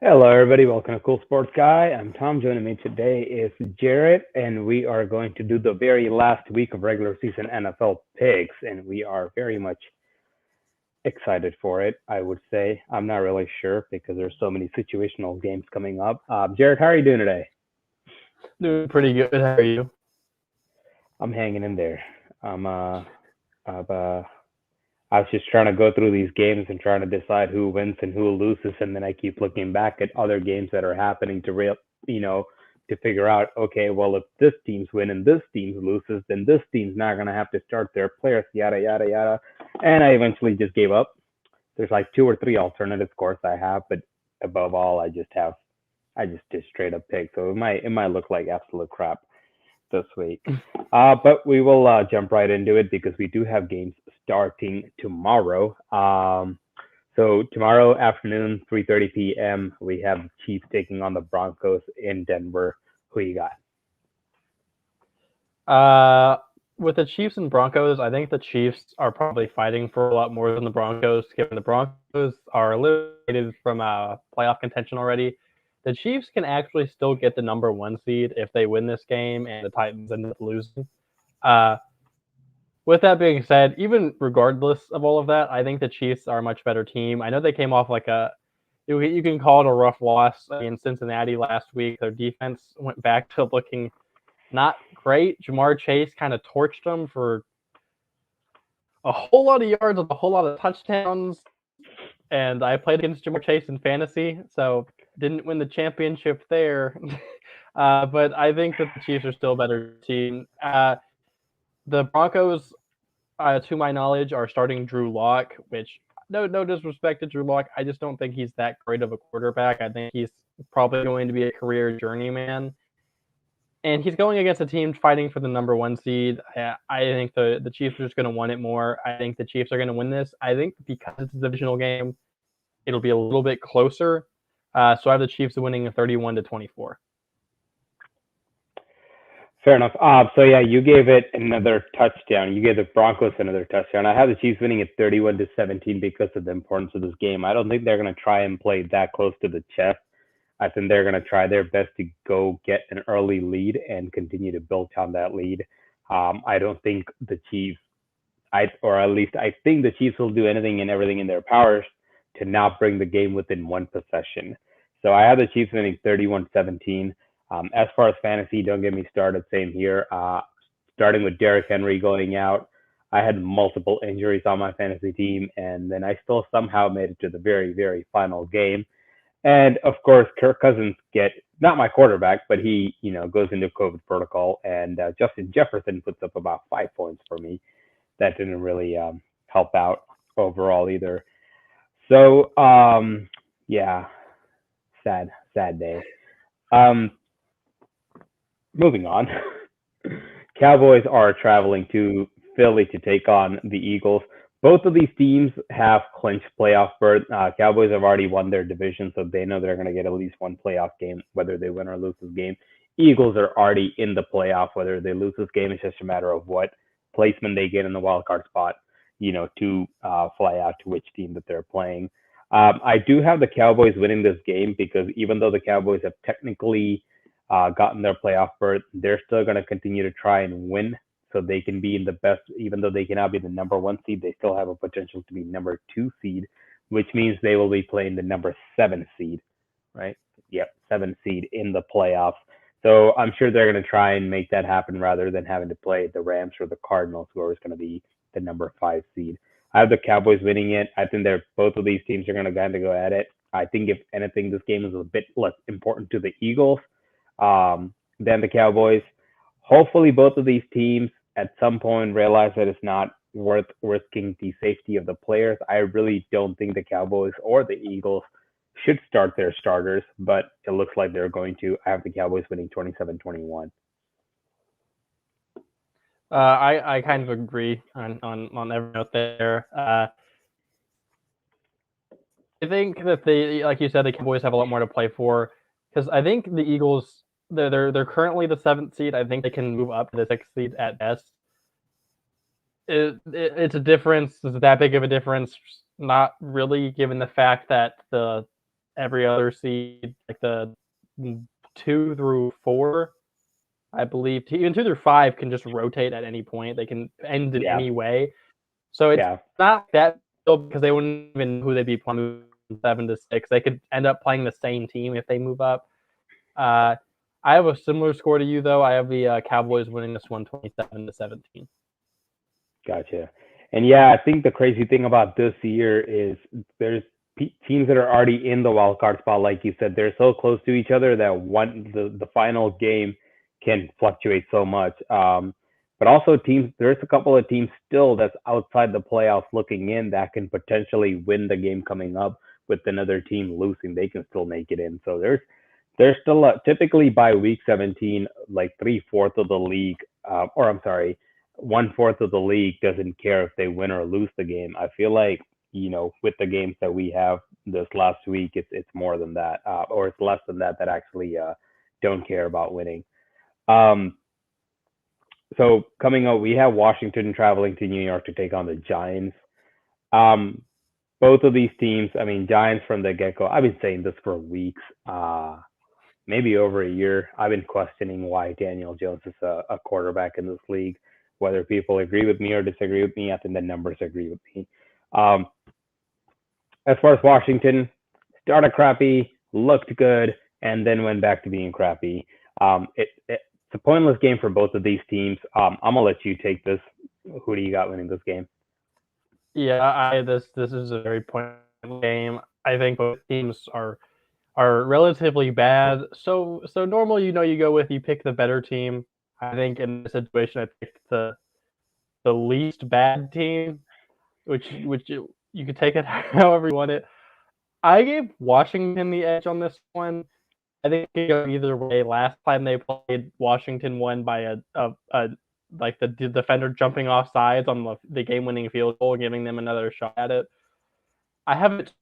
Hello, everybody. Welcome to Cool Sports Guy. I'm Tom. Joining me today is Jarrett, and we are going to do the very last week of regular season NFL picks, and we are very much excited for it. I would say I'm not really sure because there's so many situational games coming up. Jarrett, how are you doing today? Doing pretty good. How are you? I'm hanging in there. I'm I've, I was just trying to go through these games and trying to decide who wins and who loses, and then I keep looking back at other games that are happening you know, to figure out, okay, well, if this team's win and this team loses, then this team's not gonna have to start their players, yada yada yada. And I eventually just gave up. There's like two or three alternative scores I have, but above all, I just did straight up pick. So it might look like absolute crap this week. But we will jump right into it because we do have games starting tomorrow. So tomorrow afternoon, 3:30 p.m., we have the Chiefs taking on the Broncos in Denver. Who you got? Uh, with the Chiefs and Broncos, I think the Chiefs are probably fighting for a lot more than the Broncos, given the Broncos are eliminated from playoff contention already. The Chiefs can actually still get the number one seed if they win this game and the Titans end up losing. Uh, with that being said, even regardless of all of that, I think the Chiefs are a much better team. I know they came off you can call it a rough loss in Cincinnati last week. Their defense went back to looking not great. Jamar Chase kind of torched them for a whole lot of yards and a whole lot of touchdowns. And I played against Jamar Chase in fantasy, so didn't win the championship there. But I think that the Chiefs are still a better team. The Broncos, to my knowledge, are starting Drew Lock, which no disrespect to Drew Lock. I just don't think he's that great of a quarterback. I think he's probably going to be a career journeyman. And he's going against a team fighting for the number one seed. I think the Chiefs are just going to want it more. I think the Chiefs are going to win this. I think because it's a divisional game, it'll be a little bit closer. So I have the Chiefs winning 31-24. Fair enough. So yeah, you gave it another touchdown. You gave the Broncos another touchdown. I have the Chiefs winning at 31-17 because of the importance of this game. I don't think they're going to try and play that close to the chest. I think they're going to try their best to go get an early lead and continue to build on that lead. I don't think the Chiefs, or at least I think the Chiefs will do anything and everything in their powers to not bring the game within one possession. So I have the Chiefs winning 31-17. As far as fantasy, don't get me started. Same here. Starting with Derrick Henry going out, I had multiple injuries on my fantasy team, and then I still somehow made it to the very, very final game. And of course, Kirk Cousins get not my quarterback, but he goes into COVID protocol, and Justin Jefferson puts up about 5 points for me. That didn't really help out overall either. So yeah, sad day. Um, Moving on. Cowboys are traveling to Philly to take on the Eagles. Both of these teams have clinched playoff berth. Cowboys have already won their division, so they know they're going to get at least one playoff game, whether they win or lose this game. Eagles are already in the playoff. Whether they lose this game, it's just a matter of what placement they get in the wild card spot, to fly out to which team that they're playing. I do have the Cowboys winning this game because even though the Cowboys have technically gotten their playoff berth, they're still going to continue to try and win so they can be in the best, even though they cannot be the number one seed, they still have a potential to be number two seed, which means they will be playing the number seven seed, right? Yep, seven seed in the playoffs. So I'm sure they're going to try and make that happen rather than having to play the Rams or the Cardinals, who is going to be the number five seed. I have the Cowboys winning it. I think they're both of these teams are going to kind of go at it. I think if anything, this game is a bit less important to the Eagles than the Cowboys. Hopefully, both of these teams at some point realize that it's not worth risking the safety of the players. I really don't think the Cowboys or the Eagles should start their starters, but it looks like they're going to. I have the Cowboys winning 27-21. I kind of agree on every note there. I think that like you said, the Cowboys have a lot more to play for because I think the Eagles they're currently the seventh seed. I think they can move up to the sixth seed at best. It's a difference. Is it that big of a difference? Not really, given the fact that the every other seed, like the 2 through 4, I believe. Even 2 through 5 can just rotate at any point. They can end in Yeah, any way. So it's yeah, not that because they wouldn't even know who they'd be playing 7 to 6. They could end up playing the same team if they move up. I have a similar score to you, though. I have the Cowboys winning this one 27-17. gotcha. And yeah, I think the crazy thing about this year is there's teams that are already in the wild card spot, like you said, they're so close to each other that the final game can fluctuate so much. But also there's a couple of teams still that's outside the playoffs looking in that can potentially win the game coming up with another team losing. They can still make it in. So there's still typically by week 17, like 3/4 of the league, or I'm sorry, 1/4 of the league doesn't care if they win or lose the game. I feel like with the games that we have this last week, it's more than that, or it's less than that actually don't care about winning. Um, so coming up, we have Washington traveling to New York to take on the Giants. Um, both of these teams, I mean, Giants from the get go. I've been saying this for weeks, maybe over a year. I've been questioning why Daniel Jones is a quarterback in this league. Whether people agree with me or disagree with me, I think the numbers agree with me. Um, as far as Washington, started crappy, looked good, and then went back to being crappy. It's a pointless game for both of these teams. I'm gonna let you take this. Who do you got winning this game? Yeah, this is a very pointless game. I think both teams are relatively bad. So normally, you pick the better team. I think in this situation, I picked the least bad team, which you could take it however you want it. I gave Washington the edge on this one. I think it could go either way. Last time they played, Washington won by a like the defender jumping off sides on the game-winning field goal, giving them another shot at it. I have it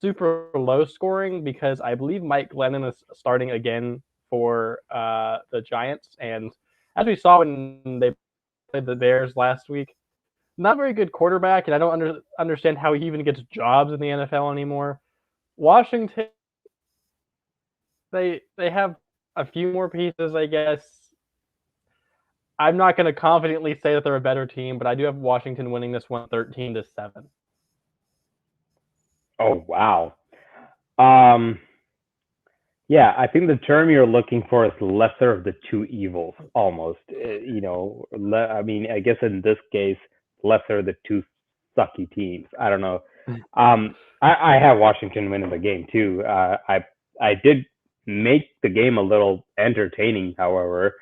super low scoring because I believe Mike Glennon is starting again for the Giants, and as we saw when they played the Bears last week, not very good quarterback, and I don't understand how he even gets jobs in the NFL anymore. Washington, they have a few more pieces, I guess. I'm not going to confidently say that they're a better team, but I do have Washington winning this one 13-7. Oh wow. Um, yeah, I think the term you're looking for is lesser of the two evils, almost. I mean, I guess in this case, lesser of the two sucky teams. I don't know. I have Washington winning the game too. I did make the game a little entertaining, however.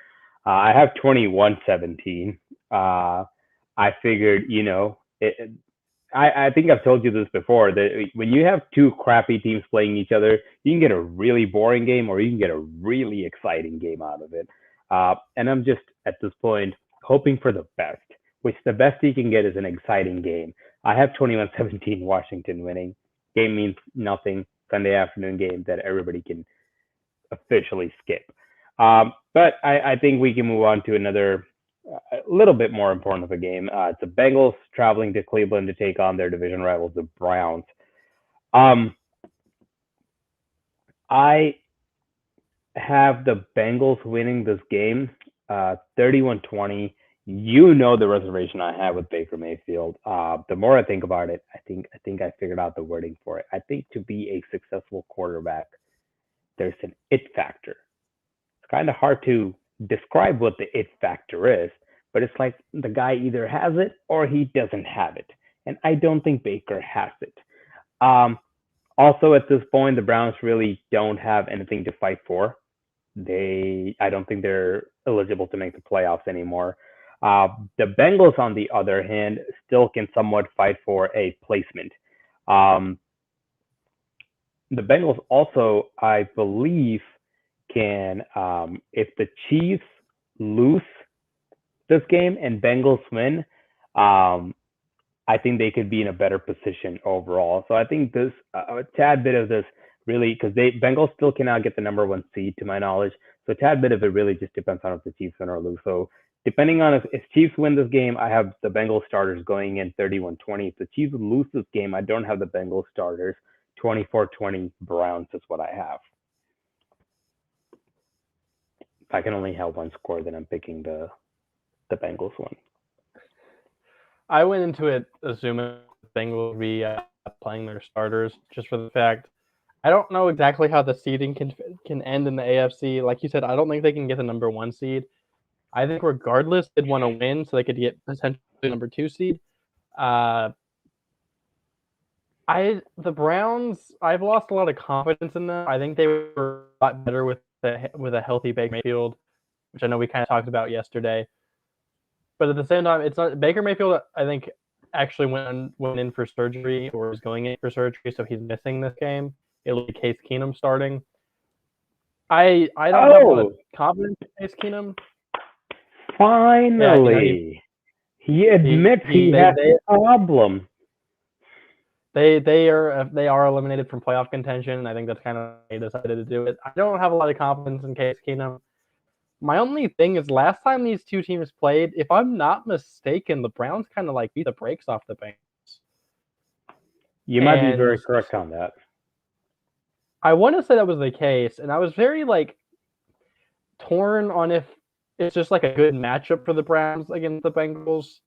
I have 21-17. I figured, I think I've told you this before that when you have two crappy teams playing each other, you can get a really boring game or you can get a really exciting game out of it. And I'm just at this point hoping for the best, which the best you can get is an exciting game. I have 21-17 Washington winning. Game means nothing. Sunday afternoon game that everybody can officially skip. But I think we can move on to another a little bit more important of a game. It's the Bengals traveling to Cleveland to take on their division rivals, the Browns. I have the Bengals winning this game, 31-20. You know the reservation I have with Baker Mayfield. The more I think about it, I think I figured out the wording for it. I think to be a successful quarterback, there's an it factor. It's kind of hard to describe what the it factor is, but it's like the guy either has it or he doesn't have it. And I don't think Baker has it. Um, Also, at this point, the Browns really don't have anything to fight for. I don't think they're eligible to make the playoffs anymore. The Bengals, on the other hand, still can somewhat fight for a placement. Um, the Bengals also, I believe, can, if the Chiefs lose this game and Bengals win, um, I think they could be in a better position overall. So I think this a tad bit of this really because Bengals still cannot get the number one seed to my knowledge. So a tad bit of it really just depends on if the Chiefs win or lose. So depending on if Chiefs win this game, I have the Bengals starters going in 31-20. If the Chiefs lose this game, I don't have the Bengals starters 24-20 Browns is what I have. If I can only have one score, then I'm picking the Bengals one. I went into it assuming the Bengals would be playing their starters, just for the fact I don't know exactly how the seeding can end in the AFC. Like you said, I don't think they can get the number 1 seed. I think regardless, they'd want to win so they could get potentially number 2 seed. The Browns, I've lost a lot of confidence in them. I think they were a lot better with a healthy Baker Mayfield, which I know we kind of talked about yesterday. But at the same time, it's not Baker Mayfield. I think actually went in for surgery or is going in for surgery, so he's missing this game. It'll be Case Keenum starting. I don't have a lot of confidence in Case Keenum. Finally, he admits he has a problem. They are eliminated from playoff contention. I think that's kind of why they decided to do it. I don't have a lot of confidence in Case Keenum. My only thing is last time these two teams played, if I'm not mistaken, the Browns kind of like beat the brakes off the Bengals. You might be very correct on that. I want to say that was the case, and I was very torn on if it's just like a good matchup for the Browns against the Bengals.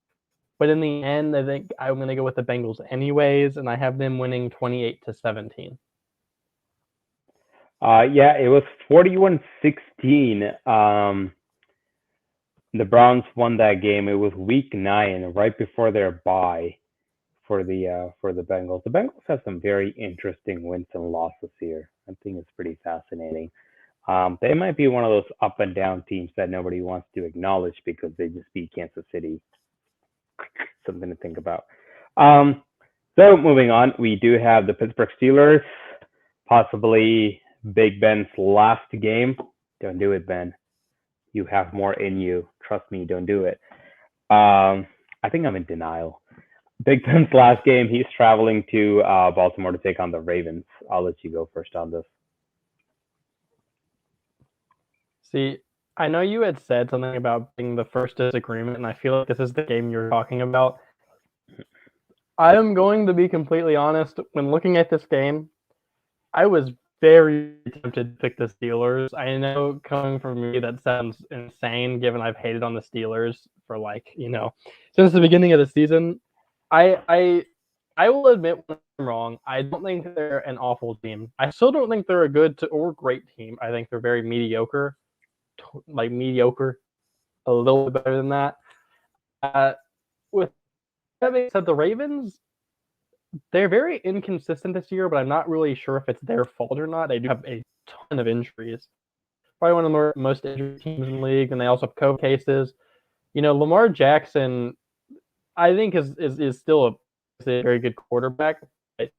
But in the end, I think I'm going to go with the Bengals anyways, and I have them winning 28-17. Yeah, it was 41-16. The Browns won that game. It was week 9, right before their bye for the Bengals. The Bengals have some very interesting wins and losses here. I think it's pretty fascinating. They might be one of those up and down teams that nobody wants to acknowledge because they just beat Kansas City. Something to think about. So moving on, we do have the Pittsburgh Steelers, possibly Big Ben's last game. Don't do it, Ben. You have more in you. Trust me, don't do it. I think I'm in denial. Big Ben's last game, he's traveling to Baltimore to take on the Ravens. I'll let you go first on this. See, I know you had said something about being the first disagreement, and I feel like this is the game you're talking about. I am going to be completely honest. When looking at this game, I was very tempted to pick the Steelers. I know coming from me that sounds insane, given I've hated on the Steelers for since the beginning of the season. I will admit when I'm wrong. I don't think they're an awful team. I still don't think they're a good or great team. I think they're very mediocre. Mediocre, a little bit better than that. With that being said, the Ravens, they're very inconsistent this year, but I'm not really sure if it's their fault or not. They do have a ton of injuries. Probably one of the most injured teams in the league, and they also have COVID cases. Lamar Jackson, I think is still a very good quarterback. I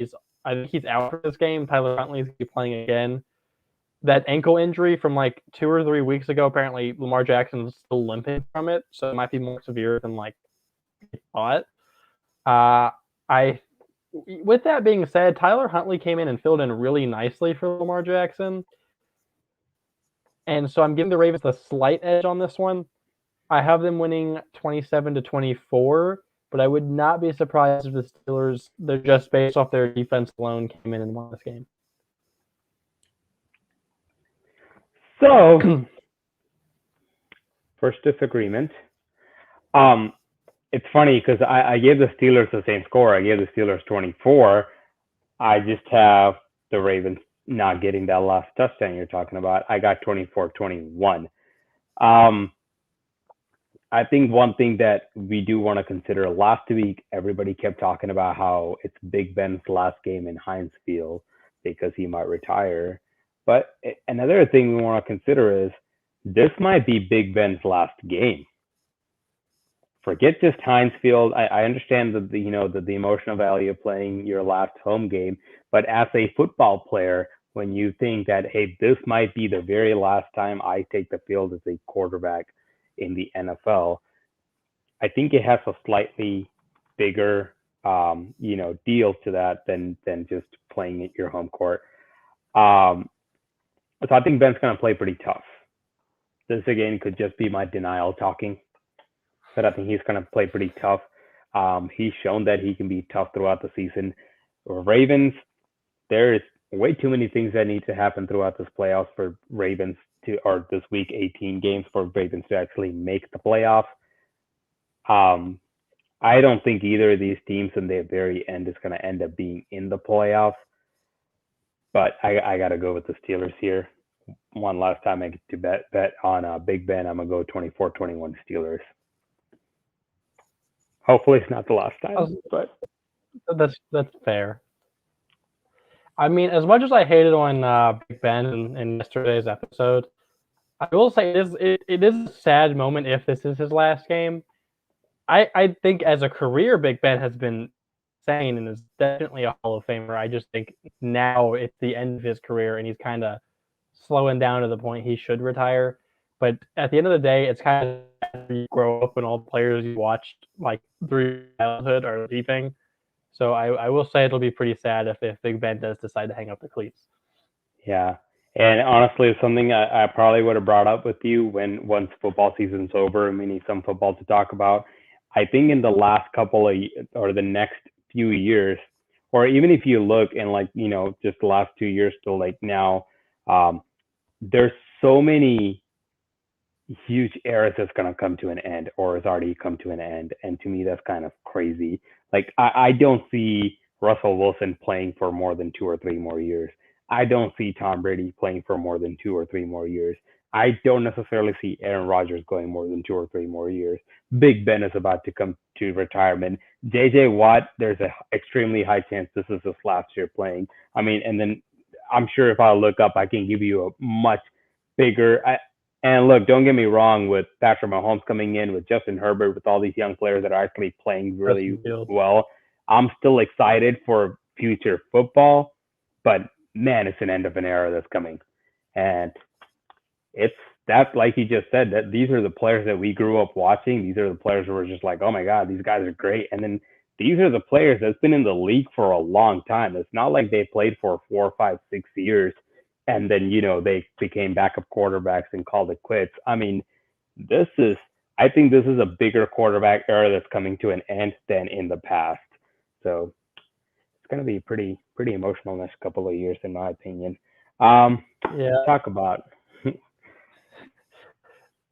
think he's out for this game. Tyler Huntley is going to be playing again. That ankle injury from 2 or 3 weeks ago, apparently Lamar Jackson is still limping from it, so it might be more severe than he thought. With that being said, Tyler Huntley came in and filled in really nicely for Lamar Jackson, and so I'm giving the Ravens a slight edge on this one. I have them winning 27-24, but I would not be surprised if the Steelers, they're just based off their defense alone, came in and won this game. So, first disagreement. It's funny because I gave the Steelers the same score. I gave the Steelers 24. I just have the Ravens not getting that last touchdown you're talking about. I got 24-21. I think one thing that we do want to consider, last week, everybody kept talking about how it's Big Ben's last game in Heinz Field because he might retire. But another thing we want to consider is this might be Big Ben's last game. Forget just Heinz Field. I understand the emotional value of playing your last home game, but as a football player, when you think that, hey, this might be the very last time I take the field as a quarterback in the NFL, I think it has a slightly bigger deal to that than just playing at your home court. So I think Ben's going to play pretty tough. This, again, could just be my denial talking. But I think he's going to play pretty tough. He's shown that he can be tough throughout the season. Ravens, there's way too many things that need to happen throughout this playoffs for Ravens or this week 18 games for Ravens to actually make the playoffs. Um, I don't think either of these teams in the very end is going to end up being in the playoffs, but I got to go with the Steelers here. One last time I get to bet on Big Ben, I'm going to go 24-21 Steelers. Hopefully it's not the last time, but that's fair. I mean, as much as I hated on Big Ben in yesterday's episode, I will say it is a sad moment if this is his last game. I think as a career, Big Ben has been insane and is definitely a Hall of Famer. I just think now it's the end of his career and he's kind of slowing down to the point he should retire. But at the end of the day, it's kind of you grow up and all the players you watched like through childhood are leaving. So I will say it'll be pretty sad if Big Ben does decide to hang up the cleats. Yeah. And honestly, it's something I probably would have brought up with you once football season's over and we need some football to talk about. I think in the last couple of or the next few years, or even if you look in like, just the last 2 years to like now, there's so many huge eras that's going to come to an end or has already come to an end. And to me, that's kind of crazy. Like, I don't see Russell Wilson playing for more than 2 or 3 more years. I don't see Tom Brady playing for more than 2 or 3 more years. I don't necessarily see Aaron Rodgers going more than 2 or 3 more years. Big Ben is about to come to retirement. J.J. Watt, there's an extremely high chance this is his last year playing. I mean, and then I'm sure if I look up, I can give you a much bigger. And look, don't get me wrong with Patrick Mahomes coming in, with Justin Herbert, with all these young players that are actually playing really well. I'm still excited for future football, but man, it's an end of an era that's coming. And that's like you just said, that these are the players that we grew up watching. These are the players who were just like, oh my God, these guys are great. And then these are the players that's been in the league for a long time. It's not like they played for 4, 5, 6 years and then, they became backup quarterbacks and called it quits. I mean, I think this is a bigger quarterback era that's coming to an end than in the past. So it's going to be pretty emotional next couple of years, in my opinion. Let's talk about.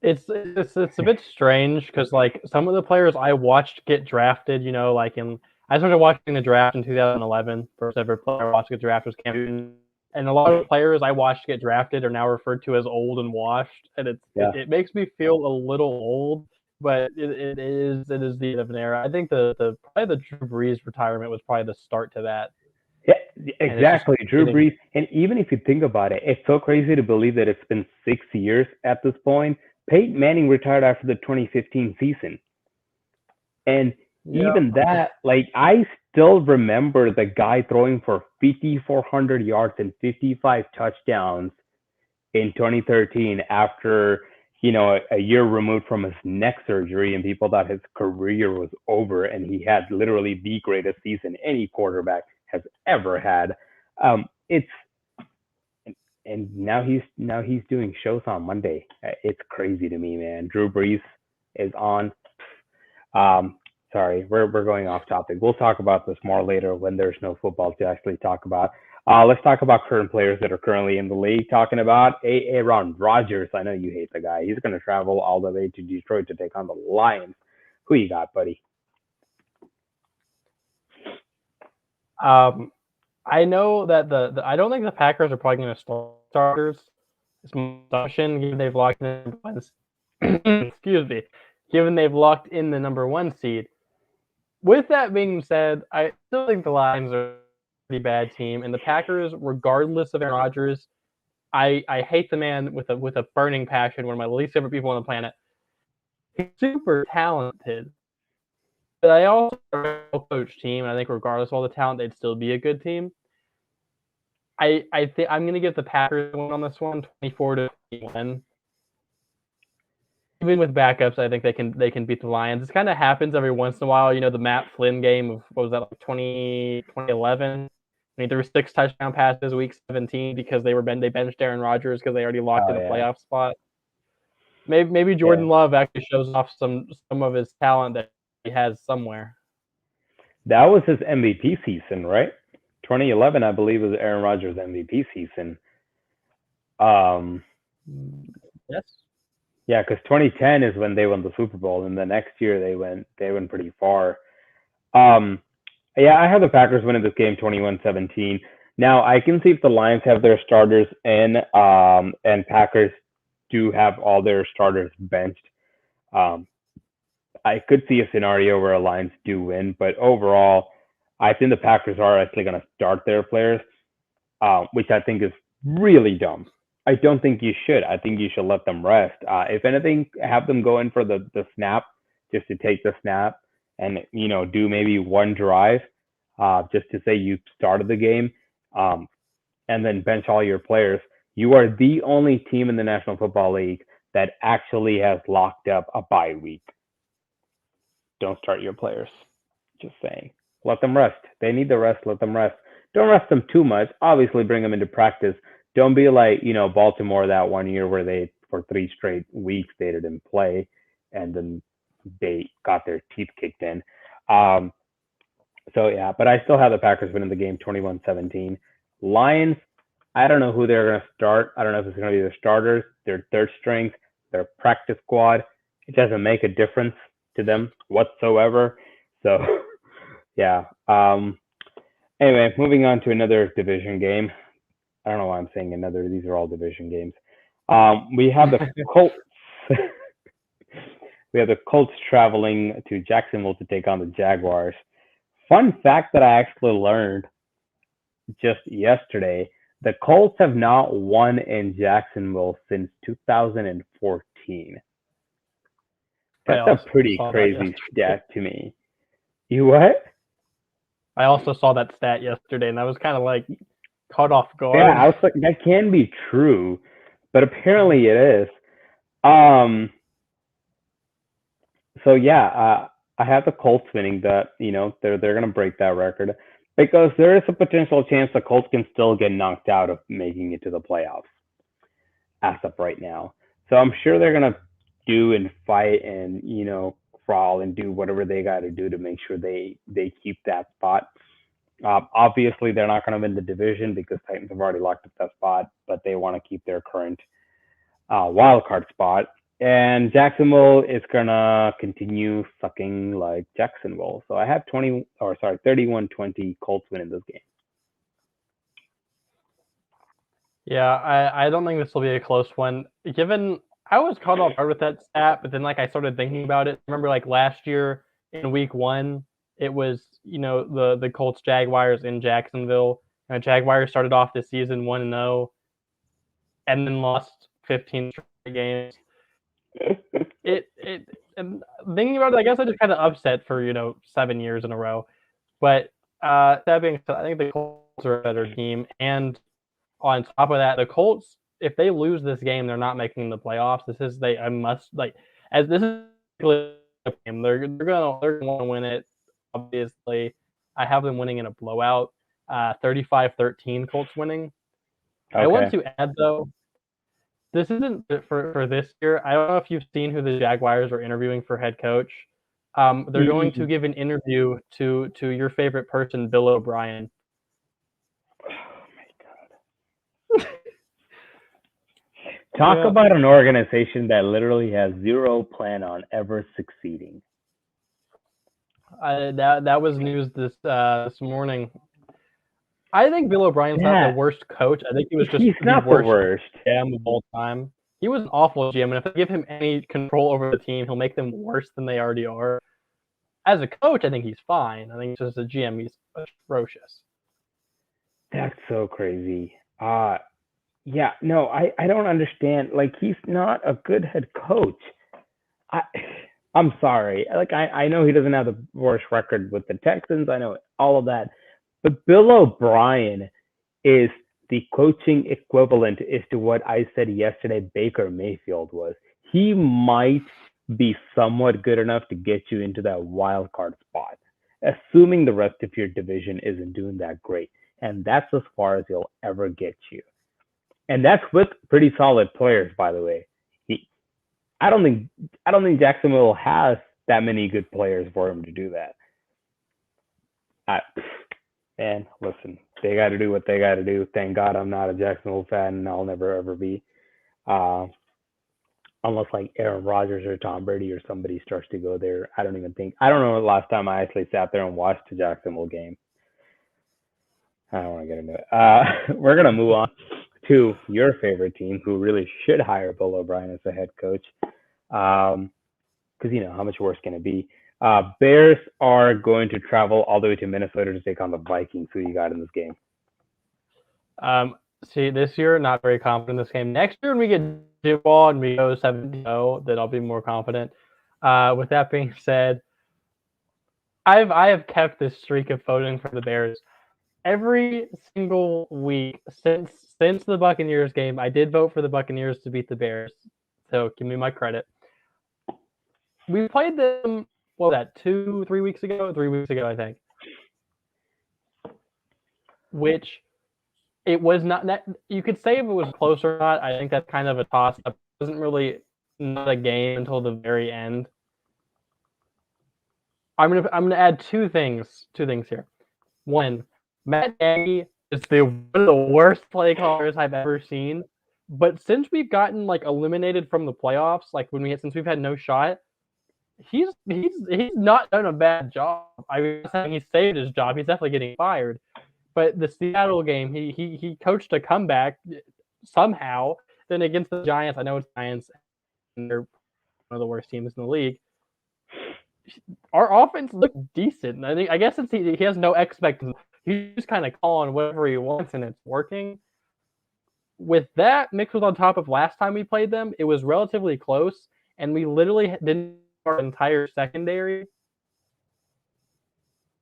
It's a bit strange because like some of the players I watched get drafted, I started watching the draft in 2011. First ever player I watched get drafted was Cam Newton. And a lot of players I watched get drafted are now referred to as old and washed, and it makes me feel a little old, but it is the end of an era. I think probably the Drew Brees retirement was probably the start to that. Yeah, exactly, Drew Brees. And even if you think about it, it's so crazy to believe that it's been 6 years at this point. Peyton Manning retired after the 2015 season, and even that, like, I still remember the guy throwing for 5,400 yards and 55 touchdowns in 2013 after, a year removed from his neck surgery, and people thought his career was over, and he had literally the greatest season any quarterback has ever had. And now he's doing shows on Monday. It's crazy to me, man. Drew Brees is on. Sorry, we're going off topic. We'll talk about this more later when there's no football to actually talk about. Let's talk about current players that are currently in the league. Talking about Aaron Rodgers. I know you hate the guy. He's going to travel all the way to Detroit to take on the Lions. Who you got, buddy? I know that I don't think the Packers are probably going to start starters. It's my assumption, given they've locked in given they've locked in the number 1 seed. With that being said, I still think the Lions are a pretty bad team, and the Packers, regardless of Aaron Rodgers, I hate the man with a burning passion. One of my least favorite people on the planet. He's super talented, but I also a well-coached team, and I think regardless of all the talent, they'd still be a good team. I think I'm going to give the Packers one on this one, 24-21. Even with backups, I think they can beat the Lions. This kind of happens every once in a while. The Matt Flynn game of, what was that, like 2011? I mean, there were 6 touchdown passes week 17 because they benched Aaron Rodgers because they already locked in a playoff spot. Maybe Jordan Love actually shows off some of his talent that he has somewhere. That was his MVP season, right? 2011, I believe, was Aaron Rodgers' MVP season. Um, Yes. yeah, because 2010 is when they won the Super Bowl, and the next year they went pretty far. Um, yeah, I have the Packers winning this game 21-17. Now I can see if the Lions have their starters in, and Packers do have all their starters benched. Um, I could see a scenario where Lions do win, but overall, I think the Packers are actually going to start their players, which I think is really dumb. I don't think you should. I think you should let them rest. If anything, have them go in for the snap, just to take the snap and do maybe one drive, just to say you started the game, um, and then bench all your players. You are the only team in the National Football League that actually has locked up a bye week. Don't start your players. Just saying. Let them rest. They need the rest. Let them rest. Don't rest them too much. Obviously, bring them into practice. Don't be like, Baltimore that one year where they, for 3 straight weeks, they didn't play, and then they got their teeth kicked in. Um, so, yeah, but I still have the Packers winning the game 21-17. Lions, I don't know who they're going to start. I don't know if it's going to be their starters, their third strings, their practice squad. It doesn't make a difference to them whatsoever. So, yeah. Anyway, moving on to another division game. I don't know why I'm saying another. These are all division games. We have the Colts. We have the Colts traveling to Jacksonville to take on the Jaguars. Fun fact that I actually learned just yesterday: the Colts have not won in Jacksonville since 2014. That's a pretty crazy stat to me. You what? I also saw that stat yesterday, and I was kind of like caught off guard. Yeah, I was like, that can be true, but apparently it is. So yeah, I have the Colts winning that. They're gonna break that record because there is a potential chance the Colts can still get knocked out of making it to the playoffs as of right now. So I'm sure they're gonna do and fight and crawl and do whatever they got to do to make sure they keep that spot. Obviously, they're not going to win the division because Titans have already locked up that spot, but they want to keep their current wild card spot. And Jacksonville is going to continue sucking like Jacksonville. So I have 31-20 Colts winning this game. Yeah, I don't think this will be a close one. Given I was caught off guard with that stat, but then I started thinking about it. Remember, last year in Week 1, it was the Colts Jaguars in Jacksonville. Jaguars started off the season 1-0, and then lost 15 straight games. And thinking about it, I guess I just kind of upset for 7 years in a row. But that being said, I think the Colts are a better team, and on top of that, the Colts, if they lose this game, they're not making the playoffs. This is a must, as this is a game. They're gonna want to win it. Obviously, I have them winning in a blowout, 35-13 Colts winning. Okay. I want to add though, this isn't for this year. I don't know if you've seen who the Jaguars are interviewing for head coach. They're going to give an interview to your favorite person, Bill O'Brien. Talk about an organization that literally has zero plan on ever succeeding. That was news this morning. I think Bill O'Brien's not the worst coach. I think he was just the worst GM of all time. He was an awful GM, and if they give him any control over the team, he'll make them worse than they already are. As a coach, I think he's fine. I think just as a GM, he's atrocious. That's so crazy. Yeah, no, I don't understand. He's not a good head coach. I'm sorry. I know he doesn't have the worst record with the Texans. I know all of that. But Bill O'Brien is the coaching equivalent as to what I said yesterday Baker Mayfield was. He might be somewhat good enough to get you into that wild card spot, assuming the rest of your division isn't doing that great. And that's as far as he'll ever get you. And that's with pretty solid players, by the way. I don't think Jacksonville has that many good players for him to do that. And listen, they got to do what they got to do. Thank God I'm not a Jacksonville fan, and I'll never ever be. Uh, unless like Aaron Rodgers or Tom Brady or somebody starts to go there. I don't even think. I don't know the last time I actually sat there and watched a Jacksonville game. I don't want to get into it. We're gonna move on to your favorite team, who really should hire Bill O'Brien as the head coach. Because you know how much worse can it be? Bears are going to travel all the way to Minnesota to take on the Vikings. Who you got in this game? See, this year, not very confident in this game. Next year, when we get Duval and we go 7-0, then I'll be more confident. With that being said, I have kept this streak of voting for the Bears every single week since the Buccaneers game. I did vote for the Buccaneers to beat the Bears, so give me my credit. We played them, what was that, 3 weeks ago, I think. Which it was not that you could say if it was close or not. I think that's kind of a toss up. It wasn't really not a game until the very end. I'm gonna add two things here. One, Matt Nagy is one of the worst play callers I've ever seen. But since we've gotten like eliminated from the playoffs, like since we've had no shot, he's not done a bad job. I mean, he saved his job. He's definitely getting fired. But the Seattle game, he coached a comeback somehow. Then against the Giants, I know it's Giants, and they're one of the worst teams in the league. Our offense looked decent. I guess since he has no expectations, he's just kind of calling whatever he wants, and it's working. With that mixed with on top of last time we played them, it was relatively close, and we literally didn't our entire secondary.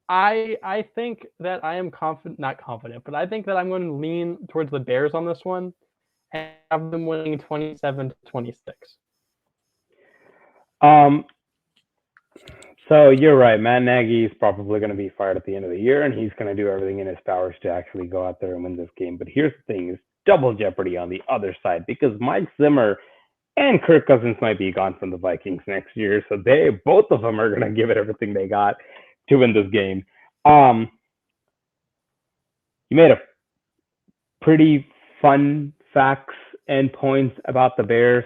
I think that I am not confident, but I think that I'm going to lean towards the Bears on this one and have them winning 27-26. So you're right. Matt Nagy is probably going to be fired at the end of the year, and he's going to do everything in his powers to actually go out there and win this game. But here's the thing: it's double jeopardy on the other side, because Mike Zimmer and Kirk Cousins might be gone from the Vikings next year, so both of them are going to give it everything they got to win this game. You made a pretty fun facts and points about the Bears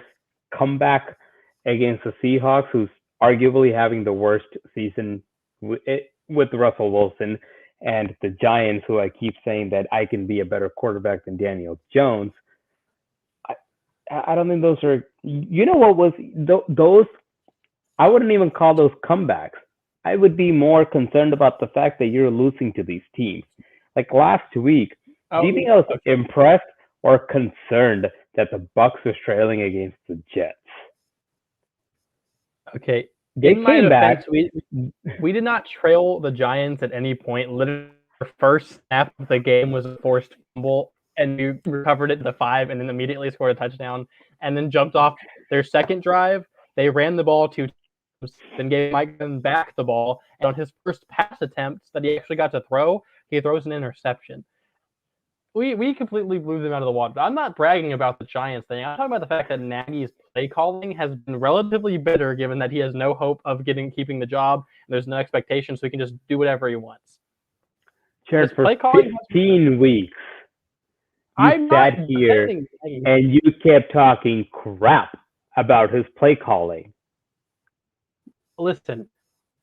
comeback against the Seahawks, who's arguably having the worst season with Russell Wilson, and the Giants, who I keep saying that I can be a better quarterback than Daniel Jones. I don't think those are, you know what was those, I wouldn't even call those comebacks. I would be more concerned about the fact that you're losing to these teams. Like last week, do you think I was impressed or concerned that the Bucs was trailing against the Jets? Okay. They came back. We did not trail the Giants at any point. Literally, the first snap of the game was a forced fumble, and we recovered it to the 5, and then immediately scored a touchdown, and then jumped off their second drive. They ran the ball 2 times, then gave Mike back the ball, and on his first pass attempt that he actually got to throw, he throws an interception. We completely blew them out of the water. I'm not bragging about the Giants thing. I'm talking about the fact that Nagy's play calling has been relatively bitter, given that he has no hope of keeping the job, and there's no expectation, so he can just do whatever he wants. Jared, for 15 weeks, you sat here and you kept talking crap about his play calling. Listen,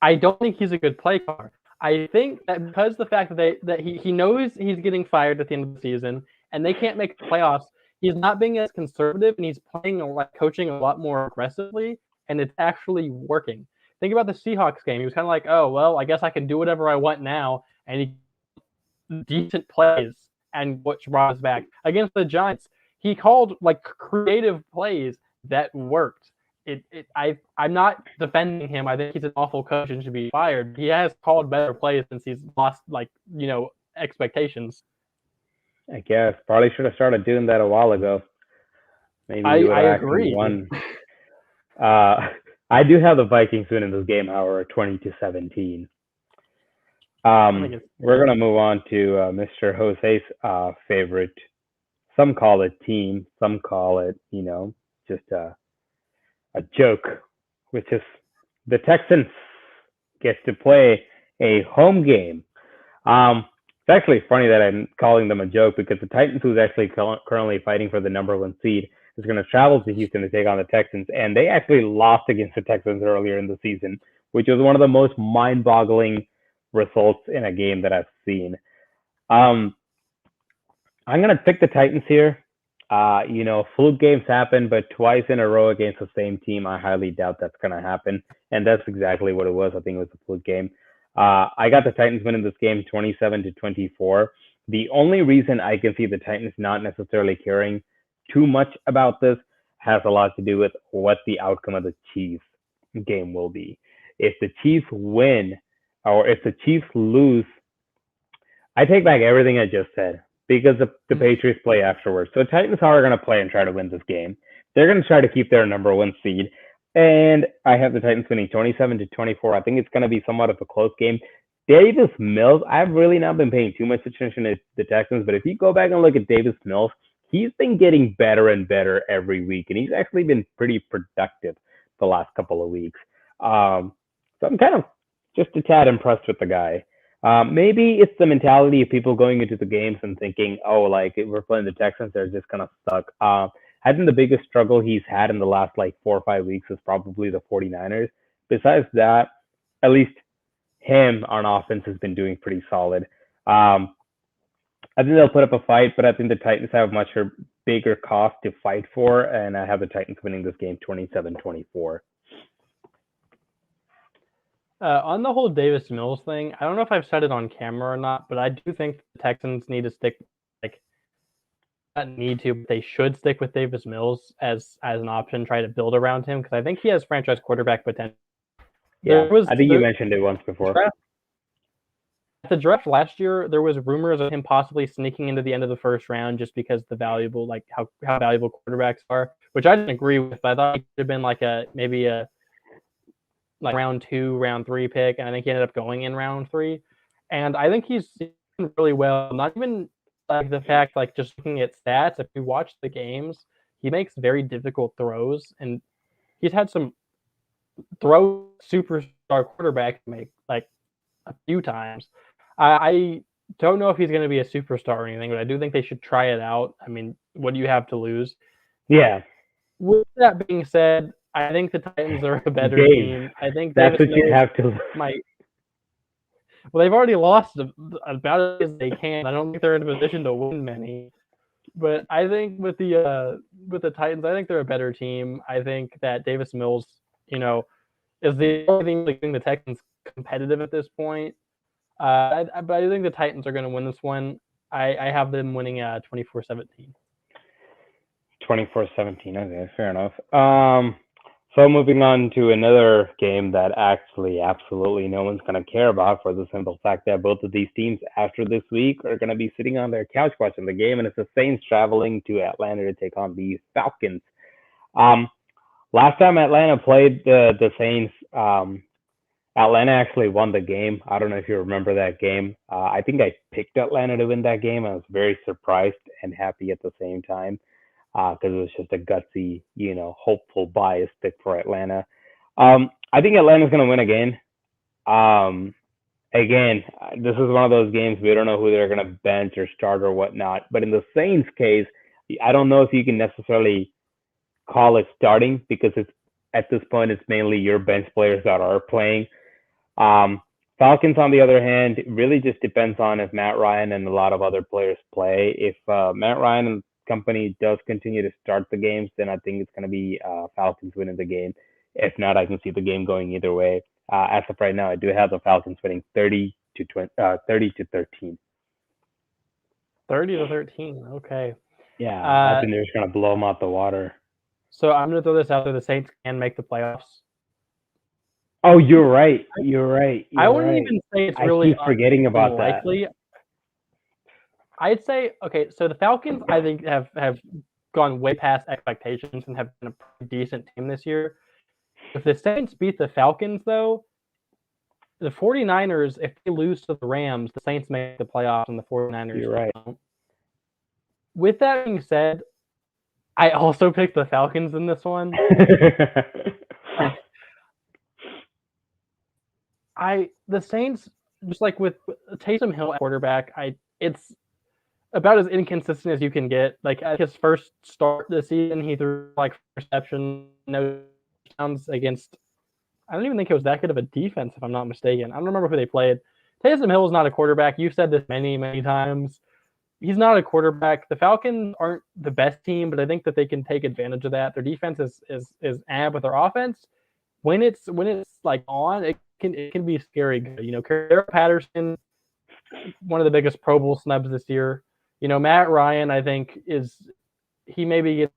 I don't think he's a good play caller. I think that because the fact that he knows he's getting fired at the end of the season and they can't make the playoffs, he's not being as conservative and he's coaching a lot more aggressively, and it's actually working. Think about the Seahawks game. He was kind of like, oh, well, I guess I can do whatever I want now, and he decent plays and which brought us back. Against the Giants, he called creative plays that worked. I'm not defending him. I think he's an awful coach and should be fired. He has called better plays since he's lost expectations. I guess probably should have started doing that a while ago. Maybe I agree. Won. I do have the Vikings winning this game, however, 20-17. We're gonna move on to Mr. Jose's favorite. Some call it team, some call it, just a joke, which is the Texans gets to play a home game. It's actually funny that I'm calling them a joke because the Titans, who's actually currently fighting for the #1 seed, is going to travel to Houston to take on the Texans, and they actually lost against the Texans earlier in the season, which was one of the most mind-boggling results in a game that I've seen. Um, I'm going to pick the Titans here. Fluke games happen, but twice in a row against the same team, I highly doubt that's going to happen. And that's exactly what it was. I think it was a fluke game. I got the Titans winning this game 27-24. The only reason I can see the Titans not necessarily caring too much about this has a lot to do with what the outcome of the Chiefs game will be. If the Chiefs win or if the Chiefs lose, I take back everything I just said because the Patriots play afterwards. So the Titans are going to play and try to win this game. They're going to try to keep their #1 seed. And I have the Titans winning 27-24. I think it's going to be somewhat of a close game. Davis Mills, I've really not been paying too much attention to the Texans, but if you go back and look at Davis Mills, he's been getting better and better every week, and he's actually been pretty productive the last couple of weeks. So I'm kind of just a tad impressed with the guy. Maybe it's the mentality of people going into the games and thinking, oh, like if we're playing the Texans, they're just gonna suck. I think the biggest struggle he's had in the last like 4 or 5 weeks is probably the 49ers. Besides that, at least him on offense has been doing pretty solid. I think they'll put up a fight, but I think the Titans have a much bigger cost to fight for, and I have the Titans winning this game 27-24. On the whole Davis Mills thing, I don't know if I've said it on camera or not, but I do think the Texans need to stick, not need to, but they should stick with Davis Mills as an option, try to build around him, because I think he has franchise quarterback potential. Yeah, I think you mentioned it once before. At the draft last year, there was rumors of him possibly sneaking into the end of the first round just because the valuable, how valuable quarterbacks are, which I didn't agree with. But I thought he could have been maybe a round 2, round 3 pick, and I think he ended up going in round 3. And I think he's doing really well. Not even the fact, just looking at stats, if you watch the games, he makes very difficult throws, and he's had some throw superstar quarterback make a few times. I don't know if he's going to be a superstar or anything, but I do think they should try it out. I mean, what do you have to lose? Yeah. With that being said, I think the Titans are a better team. I think that's what you have to. Well, they've already lost about as they can. I don't think they're in a position to win many. But I think with the Titans, I think they're a better team. I think that Davis Mills, is the only thing making the Texans competitive at this point. But I think the Titans are going to win this one. I have them winning 24-17. 24-17. Okay, fair enough. So moving on to another game that actually absolutely no one's going to care about, for the simple fact that both of these teams after this week are going to be sitting on their couch watching the game, and it's the Saints traveling to Atlanta to take on the Falcons. Last time Atlanta played the Saints, Atlanta actually won the game. I don't know if you remember that game. I think I picked Atlanta to win that game. I was very surprised and happy at the same time because it was just a gutsy, hopeful bias pick for Atlanta. I think Atlanta's going to win again. Again, this is one of those games we don't know who they're going to bench or start or whatnot. But in the Saints case, I don't know if you can necessarily call it starting because at this point it's mainly your bench players that are playing. Falcons, on the other hand, really just depends on if Matt Ryan and a lot of other players play. If Matt Ryan and company does continue to start the games, then I think it's going to be Falcons winning the game. If not, I can see the game going either way. As of right now, I do have the Falcons winning 30-13. 30-13. Okay. Yeah, I think they're just going to blow them out the water. So I'm going to throw this out there. The Saints can make the playoffs. Oh, you're right. I wouldn't even say it's really I keep forgetting about unlikely. that. I'd say, okay, so the Falcons, I think, have gone way past expectations and have been a pretty decent team this year. If the Saints beat the Falcons, though, the 49ers, if they lose to the Rams, the Saints make the playoffs and the 49ers You're right. don't. With that being said, I also picked the Falcons in this one. The Saints, just like with Taysom Hill at quarterback, I it's about as inconsistent as you can get. Like at his first start this season, he threw like reception, no touchdowns against. I don't even think it was that good of a defense, if I'm not mistaken. I don't remember who they played. Taysom Hill is not a quarterback. You've said this many times. He's not a quarterback. The Falcons aren't the best team, but I think that they can take advantage of that. Their defense is but their offense, when it's like on, it can be scary good. Cordero Patterson, one of the biggest Pro Bowl snubs this year. Matt Ryan, I think he maybe gets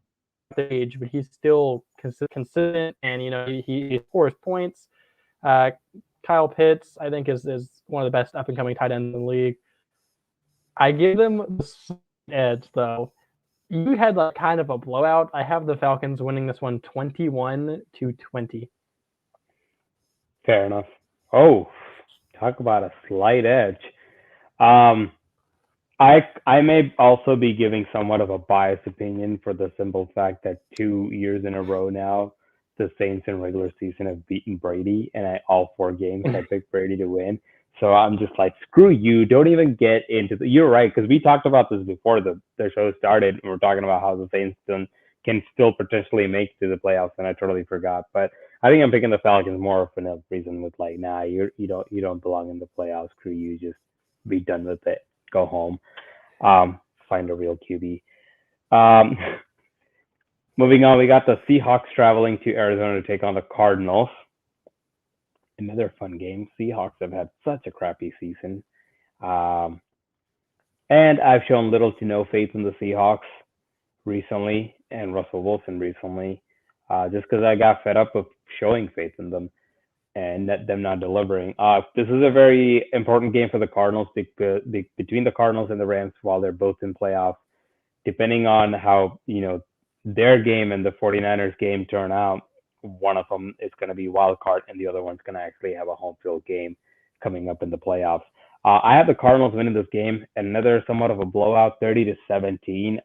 the age, but he's still consistent, and he scores points. Kyle Pitts, I think, is one of the best up and coming tight ends in the league. I give them the edge, though. You had like kind of a blowout. I have the Falcons winning this one 21-20. Fair enough. Oh, talk about a slight edge. I may also be giving somewhat of a biased opinion for the simple fact that 2 years in a row now, the Saints in regular season have beaten Brady, and all 4 games I picked Brady to win. So I'm just like, screw you. Don't even get into the. You're right, because we talked about this before the show started, and we're talking about how the Saints can still potentially make to the playoffs, and I totally forgot. But I think I'm picking the Falcons more for a reason with like, nah, you don't belong in the playoffs. Screw you. Just be done with it. Go home. Find a real QB. Moving on, we got the Seahawks traveling to Arizona to take on the Cardinals. Another fun game. Seahawks have had such a crappy season. And I've shown little to no faith in the Seahawks recently and Russell Wilson recently, just because I got fed up of showing faith in them and them not delivering. This is a very important game for the Cardinals between the Cardinals and the Rams while they're both in playoffs. Depending on how, their game and the 49ers game turn out, one of them is going to be wild card and the other one's going to actually have a home field game coming up in the playoffs. I have the Cardinals winning this game, another somewhat of a blowout, 30-17.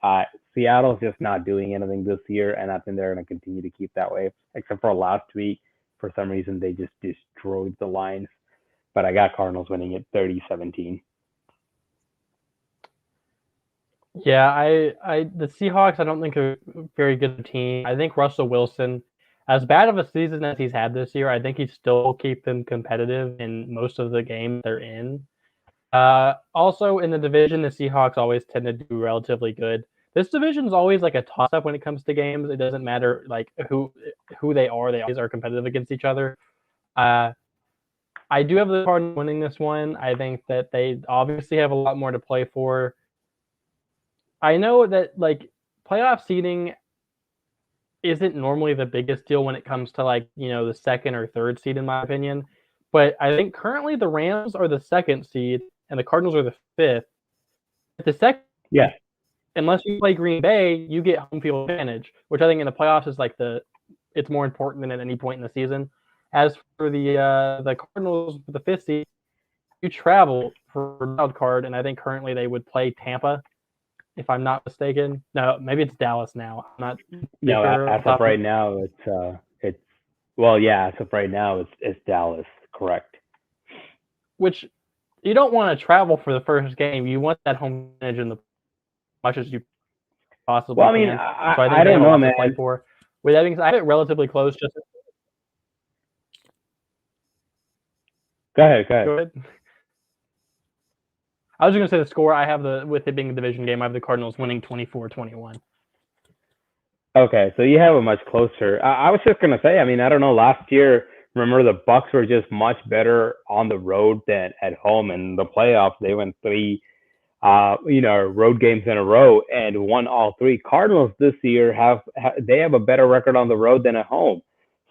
Seattle's just not doing anything this year, and I think they're going to continue to keep that way, except for last week. For some reason, they just destroyed the Lions. But I got Cardinals winning it 30-17. Yeah, the Seahawks, I don't think are a very good team. I think Russell Wilson, as bad of a season as he's had this year, I think he still keep them competitive in most of the games they're in. Also, in the division, the Seahawks always tend to do relatively good. This division is always like a toss-up when it comes to games. It doesn't matter like who they are. They always are competitive against each other. I do have the Cardinals winning this one. I think that they obviously have a lot more to play for. I know that like playoff seeding isn't normally the biggest deal when it comes to like, the second or third seed, in my opinion. But I think currently the Rams are the second seed and the Cardinals are the fifth. The second, yeah. Unless you play Green Bay, you get home field advantage, which I think in the playoffs is like it's more important than at any point in the season. As for the Cardinals, the fifth seed, you travel for a wild card, and I think currently they would play Tampa, if I'm not mistaken. No, maybe it's Dallas now. I'm not. No, as of right now, it's Dallas, correct. Which you don't want to travel for the first game. You want that home advantage in the much as you possibly can. I mean, so I think I don't know, man. To play for. With that being said, I have it relatively close. Go ahead. I was going to say the score. I have with it being a division game, I have the Cardinals winning 24-21. Okay, so you have it much closer. I was just going to say, I mean, I don't know. Last year, remember the Bucs were just much better on the road than at home. In the playoffs, they went 3 road games in a row and won all 3. Cardinals this year have a better record on the road than at home.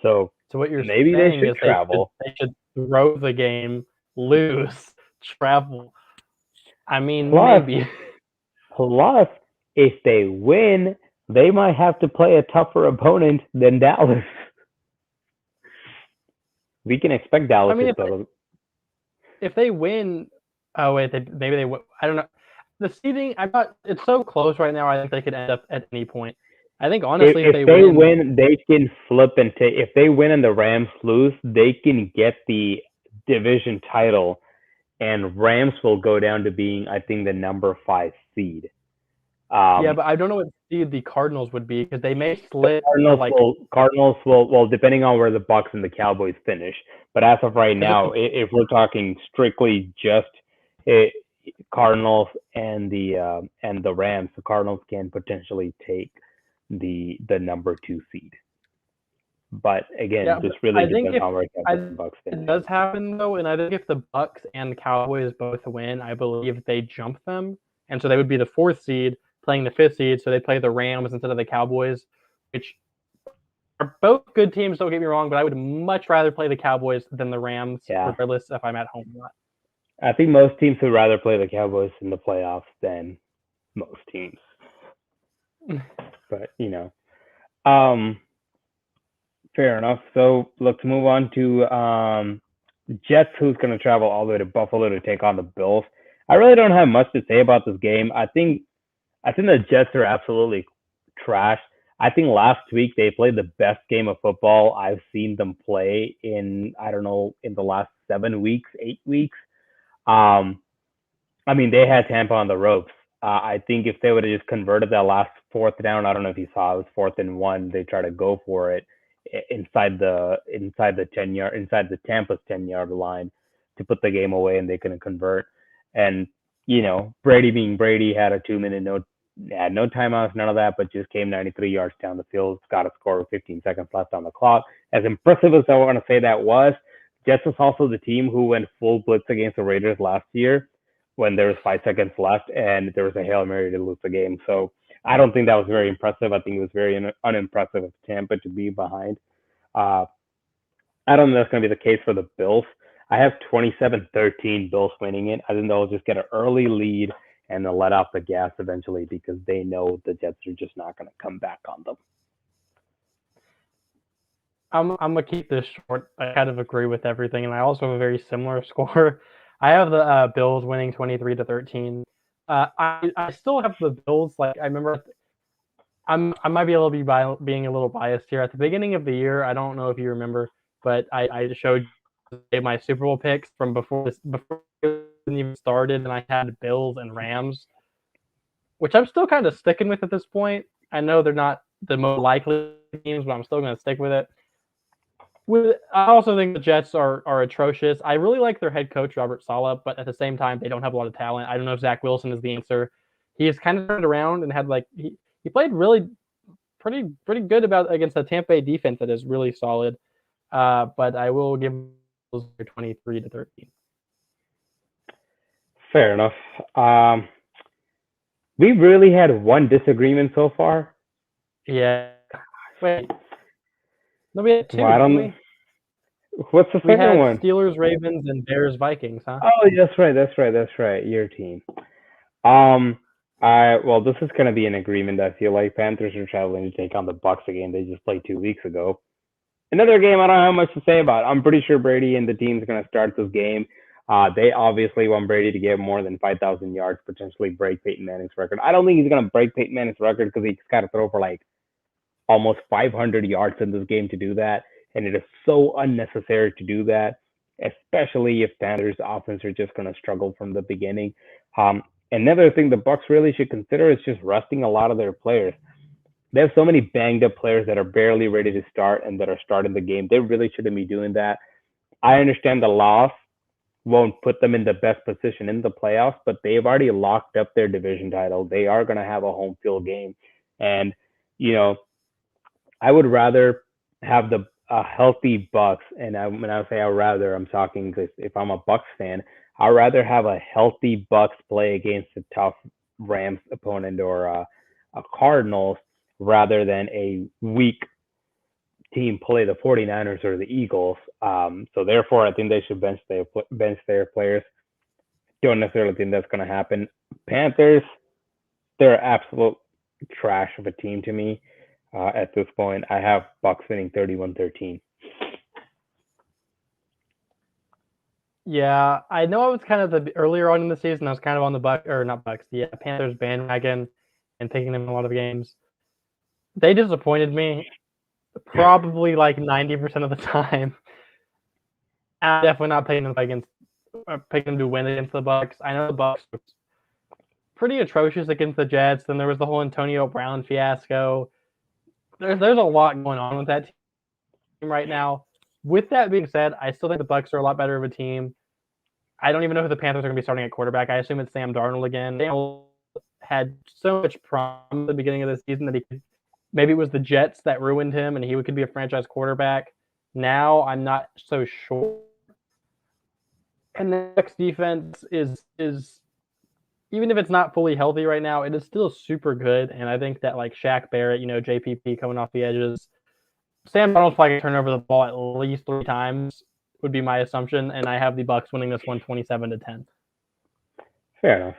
So what you're maybe saying they should travel. They should throw the game, lose, travel. I mean, maybe. Plus, if they win, they might have to play a tougher opponent than Dallas. We can expect Dallas. I mean, if they win, oh wait, maybe they. I don't know. The seeding, it's so close right now. I think they could end up at any point. I think honestly, if they win, they can flip and take. If they win and the Rams lose, they can get the division title and Rams will go down to being, I think, the number 5 seed. Yeah, but I don't know what seed the Cardinals would be because they may slip Cardinals will, well, depending on where the Bucks and the Cowboys finish. But as of right now, if we're talking strictly just Cardinals and the Rams, the Cardinals can potentially take the number 2 seed. But again, this really depends on where the Bucks finish. It does happen though, and I think if the Bucks and Cowboys both win, I believe they jump them, and so they would be the 4th seed playing the 5th seed. So they play the Rams instead of the Cowboys, which are both good teams. Don't get me wrong, but I would much rather play the Cowboys than the Rams, regardless if I'm at home or not. I think most teams would rather play the Cowboys in the playoffs than most teams. But fair enough. So let's move on to Jets, who's going to travel all the way to Buffalo to take on the Bills. I really don't have much to say about this game. I think the Jets are absolutely trash. I think last week they played the best game of football I've seen them play in, I don't know, in the last 7 weeks, 8 weeks. I mean, they had Tampa on the ropes. I think if they would have just converted that last 4th down, I don't know if you saw, it was 4th and 1. They tried to go for it inside the Tampa's 10-yard line to put the game away, and they couldn't convert. And Brady being Brady had a 2-minute had no timeouts, none of that, but just came 93 yards down the field, got a score with 15 seconds left on the clock. As impressive as I want to say that was, Jets was also the team who went full blitz against the Raiders last year when there was 5 seconds left and there was a Hail Mary to lose the game. So I don't think that was very impressive. I think it was very unimpressive of Tampa to be behind. I don't know if that's going to be the case for the Bills. I have 27-13 Bills winning it. I think they'll just get an early lead and they'll let off the gas eventually because they know the Jets are just not going to come back on them. I'm going to keep this short. I kind of agree with everything, and I also have a very similar score. I have the Bills winning 23-13. I still have the Bills. Like, I remember I might be able to be being a little biased here. At the beginning of the year, I don't know if you remember, but I showed my Super Bowl picks from before it even started, and I had Bills and Rams, which I'm still kind of sticking with at this point. I know they're not the most likely teams, but I'm still going to stick with it. I also think the Jets are atrocious. I really like their head coach, Robert Saleh, but at the same time, they don't have a lot of talent. I don't know if Zach Wilson is the answer. He's kind of turned around and had he played really pretty good against the Tampa Bay defense that is really solid. But I will give them 23-13. Fair enough. We've really had one disagreement so far. Yeah. Wait. No, we had 2. Well, I don't know. What's the second one? Steelers, Ravens, and Bears, Vikings, huh? Oh, that's right. Your team. Well, this is going to be an agreement. I feel like Panthers are traveling to take on the Bucks again. They just played 2 weeks ago. Another game I don't have much to say about. I'm pretty sure Brady and the team is going to start this game. They obviously want Brady to get more than 5,000 yards, potentially break Peyton Manning's record. I don't think he's going to break Peyton Manning's record because he's got to throw for almost 500 yards in this game to do that, and it is so unnecessary to do that, especially if Panthers' offense are just going to struggle from the beginning. Another thing the Bucks really should consider is just resting a lot of their players. They have so many banged up players that are barely ready to start and that are starting the game. They really shouldn't be doing that. I understand the loss won't put them in the best position in the playoffs, but they've already locked up their division title. They are going to have a home field game, and I would rather have a healthy Bucks, and when I say I would rather, I'm talking because if I'm a Bucks fan, I'd rather have a healthy Bucks play against a tough Rams opponent or a Cardinals rather than a weak team play the 49ers or the Eagles. So therefore, I think they should bench their players. Don't necessarily think that's going to happen. Panthers, they're absolute trash of a team to me. At this point, I have Bucks winning 31-13. Yeah, I know I was kind of earlier on in the season. I was kind of on the Panthers bandwagon and taking them in a lot of games. They disappointed me probably 90% of the time. I'm definitely not playing them against picking them to win against the Bucs. I know the Bucs were pretty atrocious against the Jets. Then there was the whole Antonio Brown fiasco. There's a lot going on with that team right now. With that being said, I still think the Bucs are a lot better of a team. I don't even know who the Panthers are going to be starting at quarterback. I assume it's Sam Darnold again. Darnold had so much promise at the beginning of the season that maybe it was the Jets that ruined him and he could be a franchise quarterback. Now I'm not so sure. And the Bucs defense is even if it's not fully healthy right now, it is still super good. And I think that like Shaq Barrett, JPP coming off the edges, Sam Darnold's probably going to turn over the ball at least 3 times would be my assumption. And I have the Bucs winning this one 27-10. Fair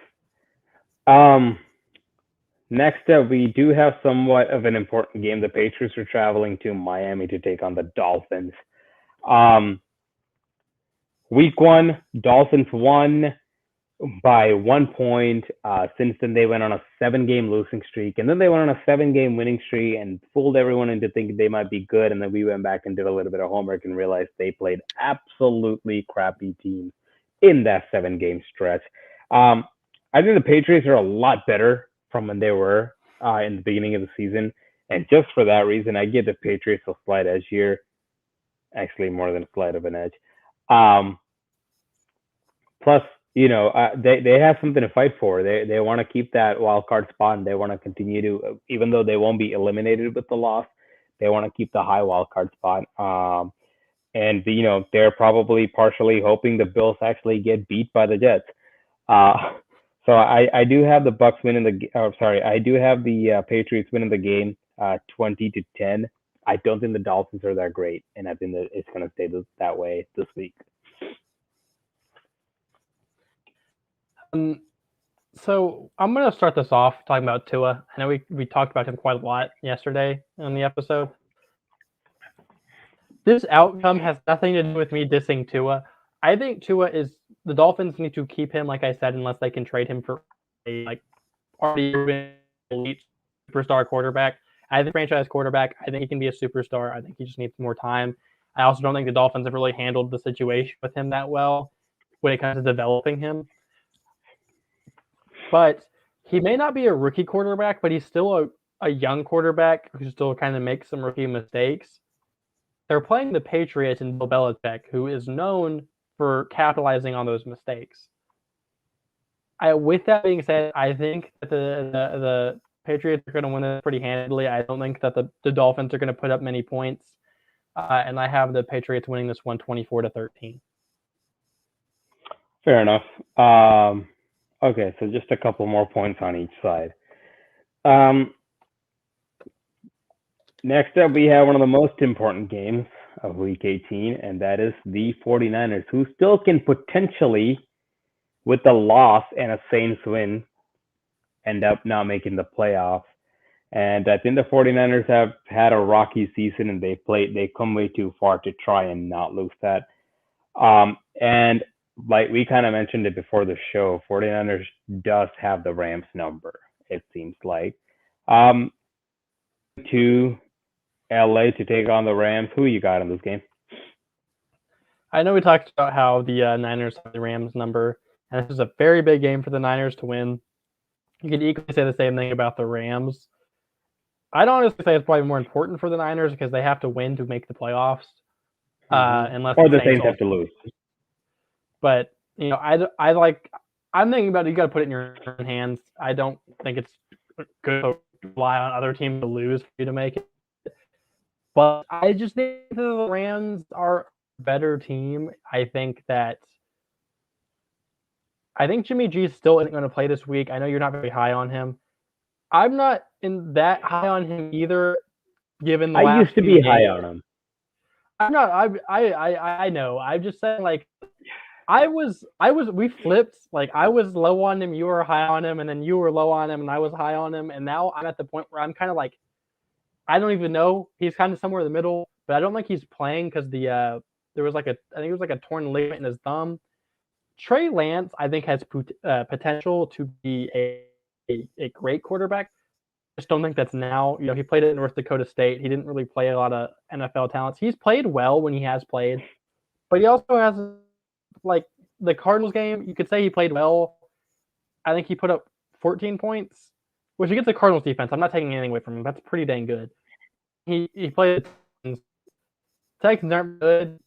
enough. Next up, we do have somewhat of an important game. The Patriots are traveling to Miami to take on the Dolphins. Week 1, Dolphins won by 1 point. Since then, they went on a 7-game losing streak, and then they went on a 7-game winning streak and fooled everyone into thinking they might be good. And then we went back and did a little bit of homework and realized they played absolutely crappy teams in that 7-game stretch. I think the Patriots are a lot better from when they were in the beginning of the season. And just for that reason, I give the Patriots a slight edge here. Actually, more than a slight of an edge. Plus, they have something to fight for. They want to keep that wild card spot, and they want to continue to, even though they won't be eliminated with the loss, they want to keep the high wild card spot. And they're probably partially hoping the Bills actually get beat by the Jets. So I do have the Bucs winning I do have the Patriots winning the game 20-10. I don't think the Dolphins are that great, and I think that it's going to stay that way this week. So I'm going to start this off talking about Tua. I know we talked about him quite a lot yesterday on the episode. This outcome has nothing to do with me dissing Tua. I think Tua is the Dolphins need to keep him, like I said, unless they can trade him for a already elite superstar quarterback. I think franchise quarterback. I think he can be a superstar. I think he just needs more time. I also don't think the Dolphins have really handled the situation with him that well when it comes to developing him. But he may not be a rookie quarterback, but he's still a young quarterback who still kind of makes some rookie mistakes. They're playing the Patriots and Bill Belichick, who is known for capitalizing on those mistakes. With that being said, I think that the Patriots are going to win it pretty handily. I don't think that the Dolphins are going to put up many points. And I have the Patriots winning this one 24-13. Fair enough. Okay, so just a couple more points on each side. Next up, we have one of the most important games of Week 18, and that is the 49ers, who still can potentially, with the loss and a Saints win, end up not making the playoffs. And I think the 49ers have had a rocky season, and they come way too far to try and not lose that. And like we kind of mentioned it before the show, 49ers does have the Rams number, it seems like. To LA to take on the Rams. Who you got in this game? I know we talked about how the Niners have the Rams number, and this is a very big game for the Niners to win. You could equally say the same thing about the Rams. I'd honestly say it's probably more important for the Niners because they have to win to make the playoffs. Unless or the Saints have to lose. But I'm thinking about it, you got to put it in your own hands. I don't think it's good to rely on other teams to lose for you to make it. But I just think the Rams are a better team. I think Jimmy G still isn't going to play this week. I know you're not very high on him. I'm not in that high on him either. Given the I used to be high on him. I'm not. I know. I'm just saying, like, we flipped. Like, I was low on him, you were high on him, and then you were low on him, and I was high on him, and now I'm at the point where I'm kind of like, I don't even know. He's kind of somewhere in the middle, but I don't think he's playing because there was I think it was like a torn ligament in his thumb. Trey Lance, I think, has potential to be a great quarterback. I just don't think that's now. He played at North Dakota State. He didn't really play a lot of NFL talents. He's played well when he has played, but he also has the Cardinals game, you could say he played well. I think he put up 14 points, which against the Cardinals defense, I'm not taking anything away from him. That's pretty dang good. He played the Texans. Texans aren't good.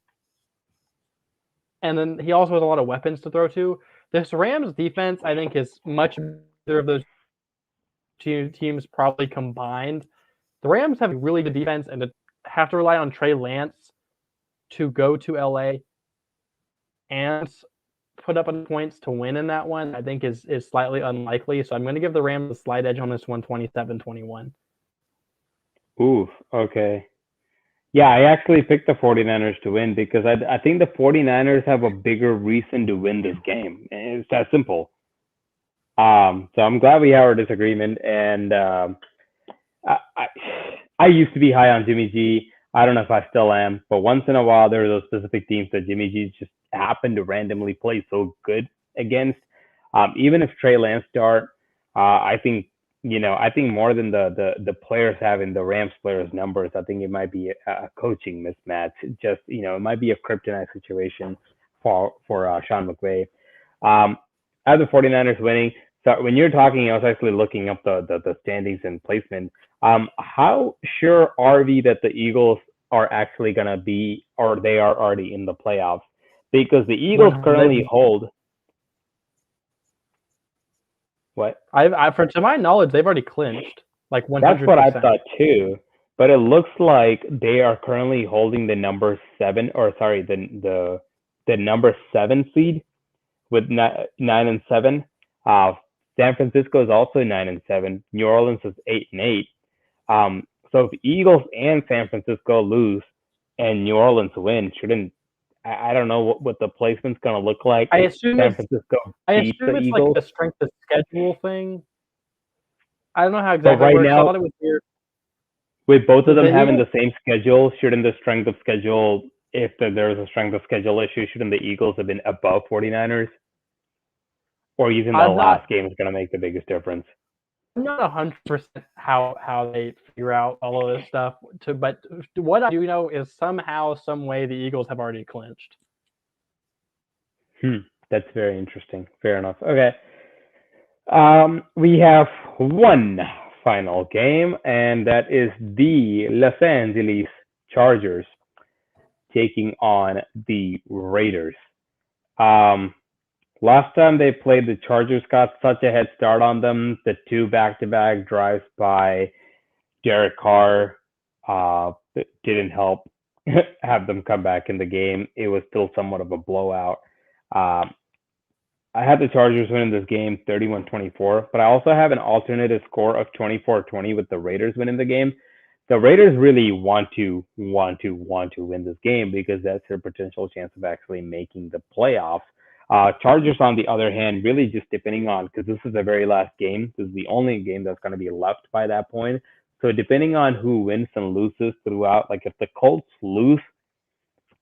And then he also has a lot of weapons to throw to. This Rams defense, I think, is much better of those two teams probably combined. The Rams have a really good defense, and to have to rely on Trey Lance to go to LA and put up enough points to win in that one, I think is slightly unlikely. So I'm going to give the Rams a slight edge on this one, 27-21. Ooh, okay. Yeah, I actually picked the 49ers to win because I think the 49ers have a bigger reason to win this game. It's that simple. So I'm glad we have our disagreement. And I used to be high on Jimmy G. I don't know if I still am, but once in a while there are those specific teams that Jimmy G just happened to randomly play so good against. Even if Trey Lance start, I think more than the players having the Rams players numbers, I think it might be a coaching mismatch. Just it might be a kryptonite situation for Sean McVay. I have the 49ers winning. So when you're talking, I was actually looking up the standings and placement. How sure are we that the Eagles are actually going to be, or they are already in the playoffs? Because the Eagles currently hold. What? To my knowledge, they've already clinched like 100%. That's what I thought too. But it looks like they are currently holding the number 7, or sorry, the number 7 seed with 9-7. San Francisco is also 9-7. New Orleans is 8-8. So if Eagles and San Francisco lose and New Orleans win, I don't know what the placement's gonna look like. I assume San Francisco beats the Eagles. Like a strength of schedule thing. I don't know how exactly it works. Now, I thought it was weird. With both of them having the same schedule, shouldn't the strength of schedule, if there's a strength of schedule issue, shouldn't the Eagles have been above 49ers? Or even the last game is going to make the biggest difference? I'm not 100% how they figure out all of this stuff. But what I do know is somehow, some way, the Eagles have already clinched. That's very interesting. Fair enough. Okay. We have one final game, and that is the Los Angeles Chargers taking on the Raiders. Last time they played, the Chargers got such a head start on them. The 2 back-to-back drives by Derek Carr didn't help have them come back in the game. It was still somewhat of a blowout. I had the Chargers winning this game 31-24, but I also have an alternative score of 24-20 with the Raiders winning the game. The Raiders really want to win this game because that's their potential chance of actually making the playoffs. Chargers, on the other hand, really just depending on, because this is the very last game. This is the only game that's going to be left by that point. So depending on who wins and loses throughout, like if the Colts lose,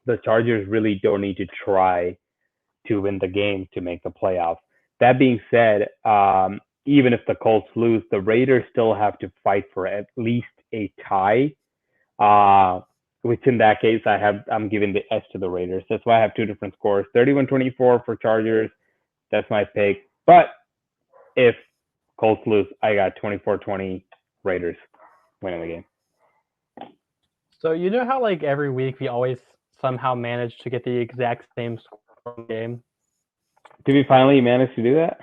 the Chargers really don't need to try to win the game to make the playoffs. That being said, even if the Colts lose, the Raiders still have to fight for at least a tie. Which in that case, I'm giving the edge to the Raiders. That's why I have 2 different scores. 31-24 for Chargers. That's my pick. But if Colts lose, I got 24-20 Raiders winning the game. So you know how like every week we always somehow manage to get the exact same score in the game? Did we finally manage to do that?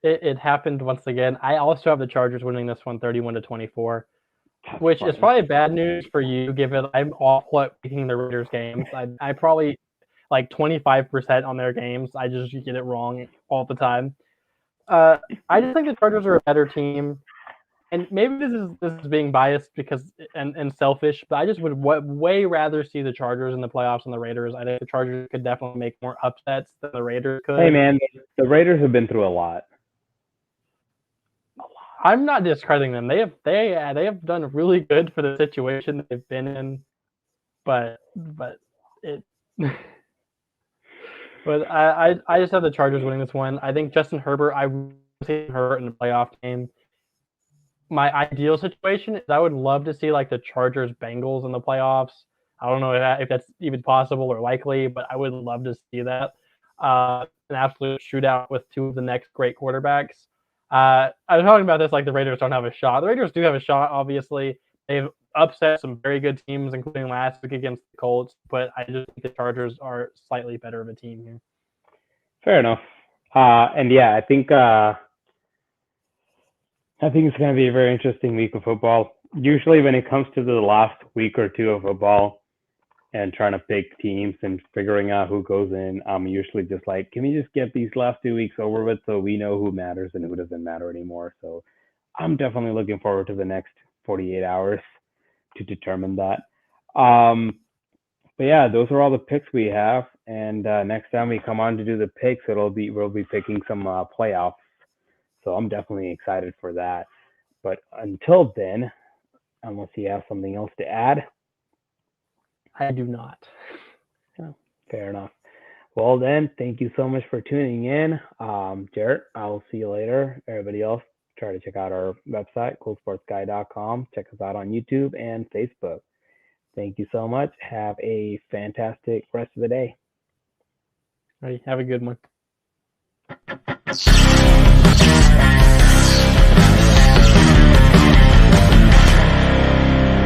It happened once again. I also have the Chargers winning this one 31-24. Which is probably bad news for you, given I'm awful at picking the Raiders games. I probably like 25% on their games. I just get it wrong all the time. I just think the Chargers are a better team, and maybe this is being biased because and selfish, but I just would way rather see the Chargers in the playoffs than the Raiders. I think the Chargers could definitely make more upsets than the Raiders could. Hey man, the Raiders have been through a lot. I'm not discrediting them. They have done really good for the situation they've been in, but it. But I just have the Chargers winning this one. I think Justin Herbert. I would see him hurt in the playoff game. My ideal situation is I would love to see like the Chargers Bengals in the playoffs. I don't know if that's even possible or likely, but I would love to see that. an absolute shootout with two of the next great quarterbacks. I was talking about this like the Raiders don't have a shot. The Raiders do have a shot, obviously. They've upset some very good teams, including last week against the Colts, but I just think the Chargers are slightly better of a team here. Fair enough. And yeah, I think it's going to be a very interesting week of football. Usually, when it comes to the last week or two of football and trying to pick teams and figuring out who goes in, I'm usually just like, can we just get these last 2 weeks over with so we know who matters and who doesn't matter anymore? So I'm definitely looking forward to the next 48 hours to determine that. But yeah, those are all the picks we have. And next time we come on to do the picks, we'll be picking some playoffs. So I'm definitely excited for that. But until then, unless you have something else to add. I do not. Yeah, fair enough. Well then, thank you so much for tuning in. Jarrett, I'll see you later. Everybody else, try to check out our website, coolsportsguy.com. Check us out on YouTube and Facebook. Thank you so much. Have a fantastic rest of the day. All right, have a good one.